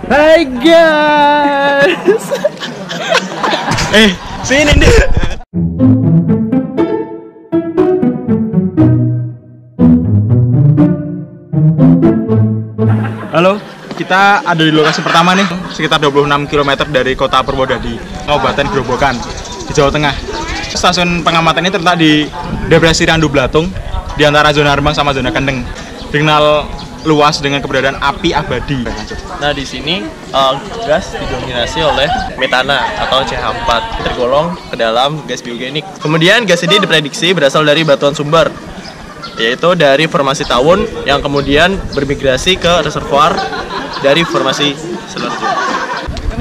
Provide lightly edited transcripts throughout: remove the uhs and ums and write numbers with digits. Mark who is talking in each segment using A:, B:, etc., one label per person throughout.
A: Hai guys.
B: Sini deh. Halo, kita ada di lokasi pertama nih, sekitar 26 km dari kota Purwodadi, Kabupaten Grobogan, di Jawa Tengah. Stasiun pengamatan ini terletak di Depresi Randu Blatung, di antara zona Rembang sama zona Kendeng. Dikenal luas dengan keberadaan api abadi.
C: Nah, di sini gas didominasi oleh metana atau CH4, tergolong ke dalam gas biogenik. Kemudian gas ini diprediksi berasal dari batuan sumber, yaitu dari formasi tawun yang kemudian bermigrasi ke reservoir dari formasi Selerjo.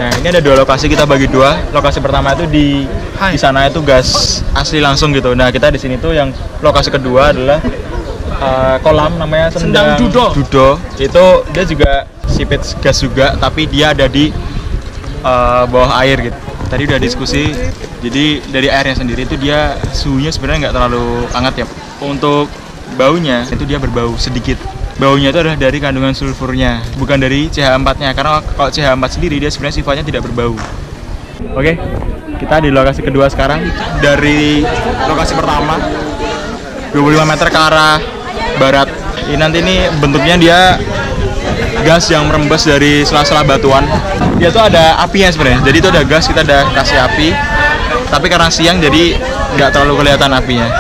B: Nah, ini ada dua lokasi, kita bagi dua. Lokasi pertama itu di sana itu gas asli langsung gitu. Nah, kita di sini tuh yang lokasi kedua adalah kolam namanya Sendang Dudo. Itu dia juga sipit gas juga, tapi dia ada di bawah air gitu. Tadi udah diskusi, jadi dari airnya sendiri itu dia suhunya sebenarnya nggak terlalu hangat ya. Untuk baunya itu dia berbau sedikit. Baunya itu adalah dari kandungan sulfurnya, bukan dari CH4-nya. Karena kalau CH4 sendiri dia sebenarnya sifatnya tidak berbau. Oke, kita di lokasi kedua sekarang. Dari lokasi pertama 25 meter ke arah barat. Ini nanti ini bentuknya dia gas yang merembes dari sela-sela batuan. Dia tuh ada apinya sebenarnya. Jadi itu ada gas, kita ada kasih api. Tapi karena siang jadi nggak terlalu kelihatan apinya.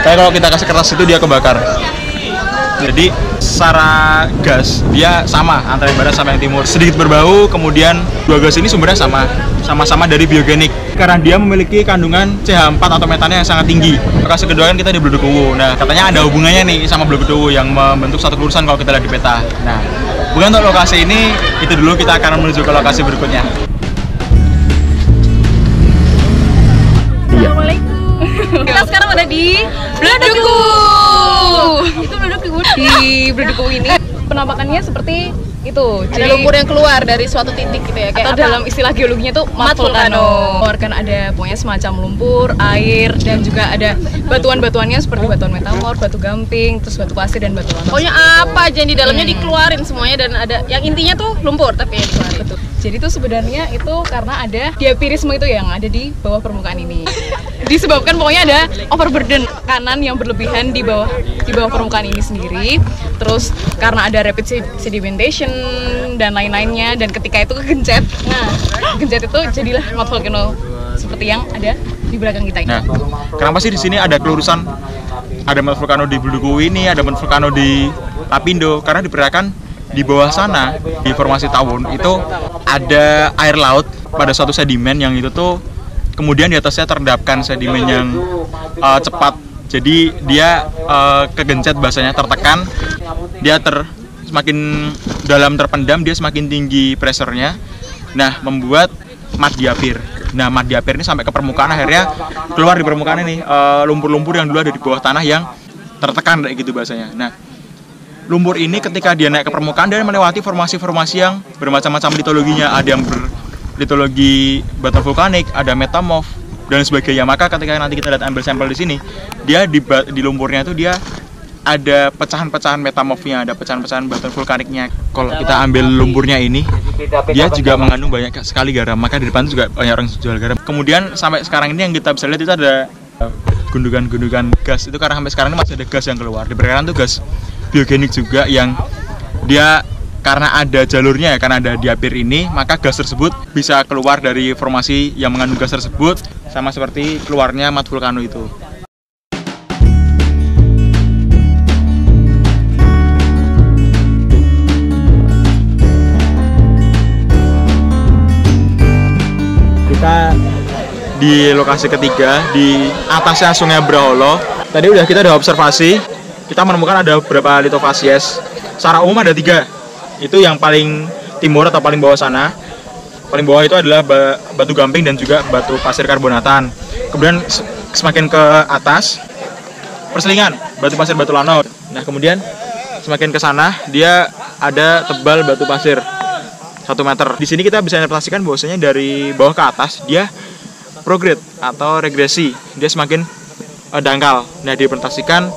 B: Tapi kalau kita kasih keras itu dia kebakar. Jadi secara gas dia sama antara yang barat sama yang timur. Sedikit berbau, kemudian dua gas ini sumbernya sama-sama dari biogenik. Karena dia memiliki kandungan CH4 atau metana yang sangat tinggi. Lokasi kedua kan kita di Bledukuwu. Nah, katanya ada hubungannya nih sama Bledukuwu yang membentuk satu kelurahan kalau kita lihat di peta. Nah, bukan untuk lokasi ini, itu dulu kita akan menuju ke lokasi berikutnya.
D: Kita sekarang ada di Bledukuwu. Itu di Bledukuwu ini penampakannya seperti itu.
E: Ada lumpur yang keluar dari suatu titik gitu ya,
D: kayak atau dalam istilah geologinya itu mat vulcano. Kan ada pokoknya semacam lumpur, air, dan juga ada batuan-batuannya seperti batuan metamorf, batu gamping, terus batu pasir dan batu lanas.
E: Pokoknya apa aja yang di dalamnya dikeluarin semuanya, dan ada yang intinya tuh lumpur tapi ya dikeluarin.
D: Betul. Jadi itu sebenarnya itu karena ada diapirisme itu yang ada di bawah permukaan ini. Disebabkan pokoknya ada overburden kanan yang berlebihan di bawah permukaan ini sendiri. Terus karena ada rapid sedimentation dan lain-lainnya, dan ketika itu kegencet. Nah, kegencet itu jadilah mat volcano seperti yang ada di belakang kita ini.
B: Nah, kenapa sih di sini ada kelurusan, ada mat vulcano di Bledukuwu ini, ada mat vulcano di Lapindo? Karena diperkirakan di bawah sana, di formasi tawun itu ada air laut pada suatu sedimen yang itu tuh kemudian di atasnya terendapkan sedimen yang cepat. Jadi dia kegencet, bahasanya tertekan, dia semakin dalam terpendam, dia semakin tinggi pressure-nya. Nah, membuat mat diapir. Nah, mat diapir ini sampai ke permukaan, akhirnya keluar di permukaan ini lumpur-lumpur yang dulu ada di bawah tanah yang tertekan kayak gitu bahasanya. Nah, lumpur ini ketika dia naik ke permukaan, dia melewati formasi-formasi yang bermacam-macam litologinya. Ada yang berlitologi batu vulkanik, ada metamorf, dan sebagainya. Maka ketika nanti kita lihat ambil sampel di sini, dia di lumpurnya itu dia ada pecahan-pecahan metamorfnya, ada pecahan-pecahan batu vulkaniknya. Kalau kita ambil lumpurnya ini, dia juga mengandung banyak sekali garam. Maka di depan juga banyak orang jual garam. Kemudian sampai sekarang ini yang kita bisa lihat itu ada gundukan-gundukan gas. Itu karena sampai sekarang ini masih ada gas yang keluar. Diperkirakan itu gas biogenik juga yang dia karena ada jalurnya ya, karena ada diapir ini, maka gas tersebut bisa keluar dari formasi yang mengandung gas tersebut, sama seperti keluarnya mat vulcano itu. Kita di lokasi ketiga, di atasnya Sungai Braholo. Tadi kita udah observasi. Kita menemukan ada beberapa litofasies. Secara umum ada 3. Itu yang paling timur atau paling bawah sana. Paling bawah itu adalah batu gamping dan juga batu pasir karbonatan. Kemudian semakin ke atas perselingan, batu pasir batu lanau. Nah, kemudian semakin ke sana dia ada tebal batu pasir 1 meter. Di sini kita bisa interpretasikan bahwasanya dari bawah ke atas dia prograde atau regresi. Dia semakin dangkal. Nah, diinterpretasikan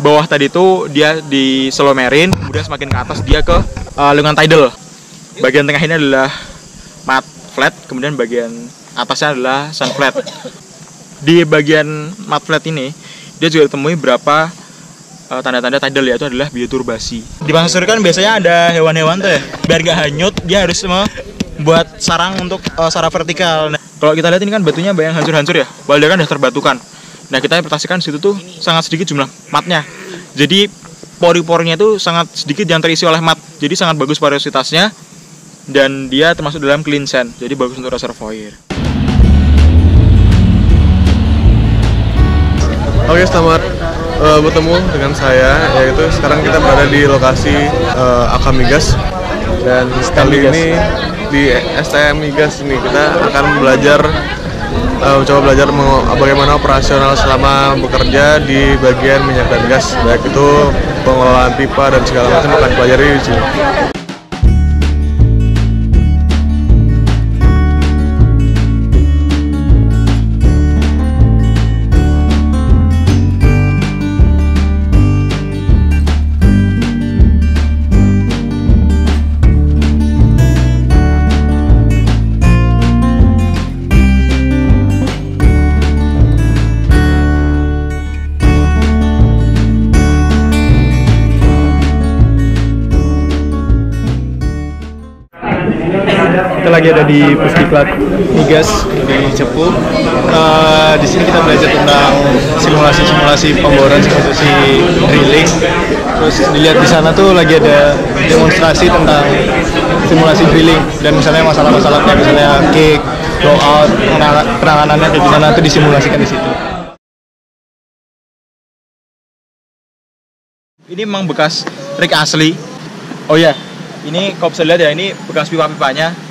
B: bawah tadi itu dia di slow marine, kemudian semakin ke atas dia ke lingkungan tidal. Bagian tengah ini adalah mat flat, kemudian bagian atasnya adalah sun flat. Di bagian mat flat ini dia juga ditemui berapa tanda-tanda tidal, yaitu adalah bioturbasi. Di pasar surya kan biasanya ada hewan-hewan tuh ya, biar gak hanyut dia harus membuat sarang untuk sarang vertikal. Nah, kalau kita lihat ini kan batunya banyak hancur-hancur ya, padahal kan sudah terbatukan. Nah, kita interpretasikan di situ tuh sangat sedikit jumlah matnya. Jadi pori-porinya itu sangat sedikit yang terisi oleh mat. Jadi sangat bagus porositasnya dan dia termasuk dalam clean sand. Jadi bagus untuk reservoir.
F: Oke, selamat bertemu dengan saya, yaitu sekarang kita berada di lokasi AK Migas, dan kali ini di STM Migas ini kita akan mencoba belajar bagaimana operasional selama bekerja di bagian minyak dan gas, baik itu pengelolaan pipa dan segala macam akan dipelajari di sini.
G: Kita lagi ada di Pusdiklat Migas di Cepu. Di sini kita belajar tentang simulasi pemboran, simulasi drilling. Terus dilihat di sana tuh lagi ada demonstrasi tentang simulasi drilling dan misalnya masalah-masalah kayak misalnya kick, blowout, penanganannya kayak gimana tuh disimulasikan di situ.
B: Ini memang bekas rig asli. Oh ya, ini kau bisa lihat ya, ini bekas pipa-pipanya.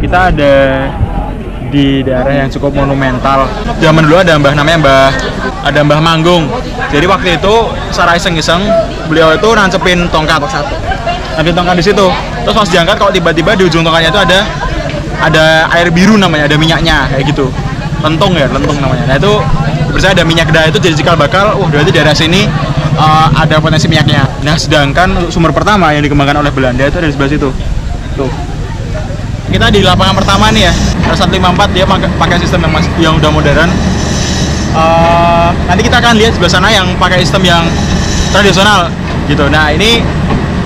B: Kita ada di daerah yang cukup monumental. Zaman dulu ada Mbah Manggung. Jadi waktu itu secara iseng-iseng beliau itu nancepin tongkat di situ. Terus pas diangkat, kalau tiba-tiba di ujung tongkatnya itu ada air biru namanya, ada minyaknya kayak gitu. Lentung namanya. Nah itu percaya ada minyak, itu jadi cikal bakal. Berarti daerah sini ada potensi minyaknya. Nah sedangkan sumber pertama yang dikembangkan oleh Belanda itu ada di sebelah situ. Tuh. Kita di lapangan pertama nih ya, R154, dia pakai sistem yang udah modern. Nanti kita akan lihat sebelah sana yang pakai sistem yang tradisional gitu. Nah ini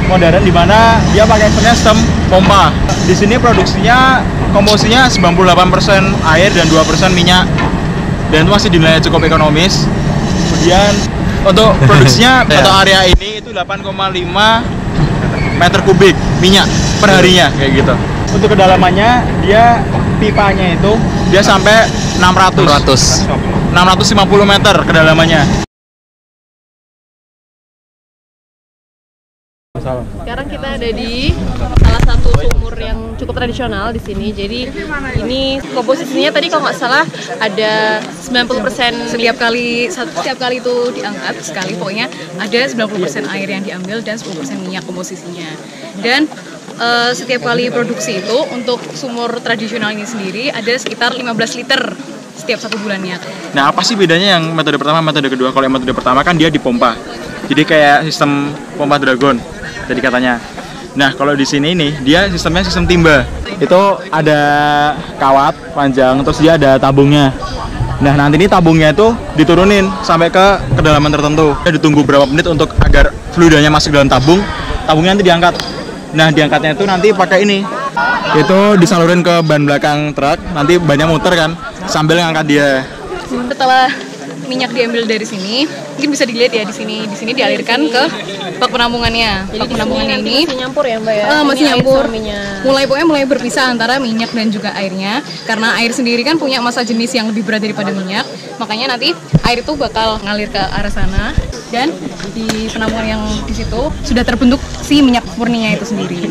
B: modern di mana dia pakai sistem pompa. Di sini produksinya komposisinya 98% air dan 2% minyak, dan itu masih dinilai cukup ekonomis. Kemudian untuk produksinya atau area ini itu 8,5 meter kubik minyak per harinya kayak gitu. Untuk kedalamannya dia pipanya itu dia sampai 650 meter kedalamannya.
E: Sekarang kita ada di salah satu sumur yang cukup tradisional di sini. Jadi ini komposisinya tadi kalau nggak salah ada 90% setiap kali itu diangkat sekali, pokoknya ada 90% air yang diambil dan 10% minyak komposisinya. Dan setiap kali produksi itu untuk sumur tradisional ini sendiri ada sekitar 15 liter setiap satu bulannya.
B: Nah apa sih bedanya yang metode pertama, metode kedua? Kalau yang metode pertama kan dia dipompa, jadi kayak sistem pompa Dragon tadi katanya. Nah kalau di sini nih dia sistemnya sistem timba. Itu ada kawat panjang, terus dia ada tabungnya. Nah nanti ini tabungnya itu diturunin sampai ke kedalaman tertentu. Ditunggu berapa menit untuk agar fluidanya masuk dalam tabungnya nanti diangkat. Nah diangkatnya itu nanti pakai ini, itu disalurin ke ban belakang truk, nanti bannya muter kan sambil ngangkat dia.
D: Setelah minyak diambil dari sini, mungkin bisa dilihat ya di sini dialirkan ke bak penampungannya. Bak penampungannya ini
E: masih nyampur ya Mbak ya?
D: Masih nyampur. Mulai berpisah antara minyak dan juga airnya, karena air sendiri kan punya massa jenis yang lebih berat daripada minyak, makanya nanti air itu bakal ngalir ke arah sana, dan di penampungan yang di situ sudah terbentuk si minyak murninya itu sendiri.